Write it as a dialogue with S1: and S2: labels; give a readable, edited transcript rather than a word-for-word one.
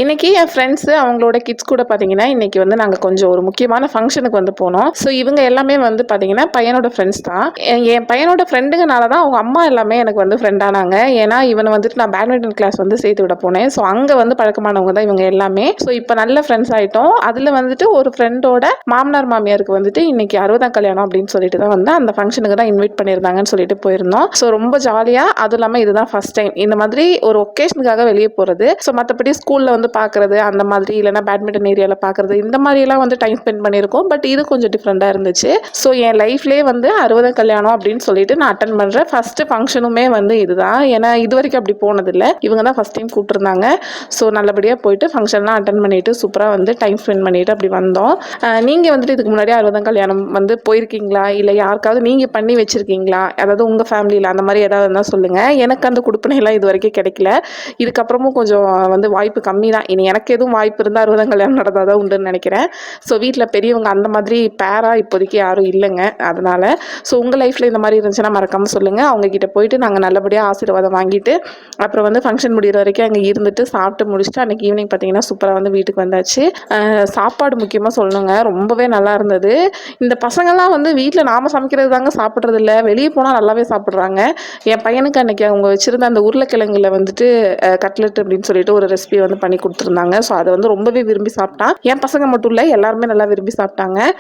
S1: இன்னைக்கு என் ஃப்ரெண்ட்ஸு அவங்களோட கிட்ஸ் கூட பார்த்தீங்கன்னா, இன்னைக்கு வந்து நாங்க கொஞ்சம் ஒரு முக்கியமான ஃபங்ஷனுக்கு வந்து போனோம். ஸோ இவங்க எல்லாமே வந்து பார்த்தீங்கன்னா, பையனோட ஃப்ரெண்ட்ஸ் தான். என் பையனோட ஃப்ரெண்டுங்கனால தான் அவங்க அம்மா எல்லாமே எனக்கு வந்து ஃப்ரெண்ட் ஆனாங்க. ஏன்னா, இவன வந்துட்டு நான் பேட்மிண்டன் கிளாஸ் வந்து சேர்த்து விட போனேன். ஸோ அங்க வந்து பழக்கமானவங்க தான் இவங்க எல்லாமே. ஸோ இப்ப நல்ல ஃப்ரெண்ட்ஸ் ஆயிட்டோம். அதுல வந்துட்டு ஒரு ஃப்ரெண்டோட மாமனார், மாமியாருக்கு வந்துட்டு இன்னைக்கு 60ஆம் கல்யாணம் அப்படின்னு சொல்லிட்டு தான் வந்து அந்த ஃபங்ஷனுக்கு தான் இன்வைட் பண்ணியிருந்தாங்கன்னு சொல்லிட்டு போயிருந்தோம். ஸோ ரொம்ப ஜாலியா, அதுவும் இல்லாம இதுதான் ஃபர்ஸ்ட் டைம். இந்த மாதிரி ஒரு ஒகேஷனுக்காக வெளிய போறது. ஸோ மத்தபடி ஸ்கூல்ல வந்து பார்க்குறது அந்த மாதிரி இல்லைனா பேட்மிண்டன் ஏரியாவில் பார்க்குறது இந்த மாதிரிலாம் வந்து டைம் ஸ்பெண்ட் பண்ணியிருக்கோம். பட் இது கொஞ்சம் டிஃப்ரெண்ட்டாக இருந்துச்சு. ஸோ என் லைஃப்லேயே வந்து 60 கல்யாணம் அப்படின்னு சொல்லிட்டு நான் அட்டன் பண்ணுற ஃபஸ்ட்டு ஃபங்க்ஷனுமே வந்து இதுதான். ஏன்னா இது வரைக்கும் அப்படி போனதில்லை. இவங்க தான் ஃபஸ்ட் டைம் கூப்பிட்டுருந்தாங்க. ஸோ நல்லபடியாக போயிட்டு ஃபங்க்ஷன்லாம் அட்டன் பண்ணிட்டு சூப்பராக வந்து டைம் ஸ்பெண்ட் பண்ணிட்டு அப்படி வந்தோம். நீங்கள் வந்துட்டு இதுக்கு முன்னாடி 60 கல்யாணம் வந்து போயிருக்கீங்களா? இல்லை யாருக்காவது நீங்கள் பண்ணி வச்சுருக்கீங்களா? அதாவது உங்கள் ஃபேமிலியில் அந்த மாதிரி ஏதாவது இருந்தால் சொல்லுங்கள். எனக்கு அந்த குடுப்பினைலாம் இது வரைக்கும் கிடைக்கல. இதுக்கப்புறமும் கொஞ்சம் வந்து வாய்ப்பு கம்மி தான். இனி எனக்கு எதுவும் வாய்ப்பு இருந்தால் 60 கல்யாணம் நடந்தால் தான் உண்டுன்னு நினைக்கிறேன். ஸோ வீட்டில் பெரியவங்க அந்த மாதிரி பேராக இப்போதைக்கு யாரும் இல்லைங்க. அதனால் ஸோ உங்கள் லைஃப்பில் இந்த மாதிரி இருந்துச்சுன்னா மறக்காமல் சொல்லுங்கள். அவங்கக்கிட்ட போயிட்டு நாங்கள் நல்லபடியாக ஆசீர்வாதம் வாங்கிட்டு அப்புறம் வந்து ஃபங்க்ஷன் முடிகிற வரைக்கும் அங்கே இருந்துட்டு சாப்பிட்டு முடிச்சுட்டு அன்றைக்கி ஈவினிங் பார்த்தீங்கன்னா சூப்பராக வந்து வீட்டுக்கு வந்தாச்சு. சாப்பாடு முக்கியமாக சொல்லணுங்க. ரொம்பவே நல்லா இருந்தது. இந்த பசங்கள்லாம் வந்து வீட்டில் நாம் சமைக்கிறது தாங்க சாப்பிட்றது இல்லை. வெளியே போனால் நல்லாவே சாப்பிட்றாங்க. என் பையனுக்கு அன்றைக்கி அவங்க வச்சுருந்த அந்த உருளைக்கிழங்குல வந்துட்டு கட்லெட் அப்படின்னு சொல்லிட்டு ஒரு ரெசிபி வந்து பண்ணி கொடுத்துருந்தாங்க. ஸோ அதை வந்து ரொம்பவே விரும்பி சாப்பிட்டான். என் பசங்க மட்டும் இல்லை, எல்லாருமே நல்லா விரும்பி சாப்பிட்டாங்க.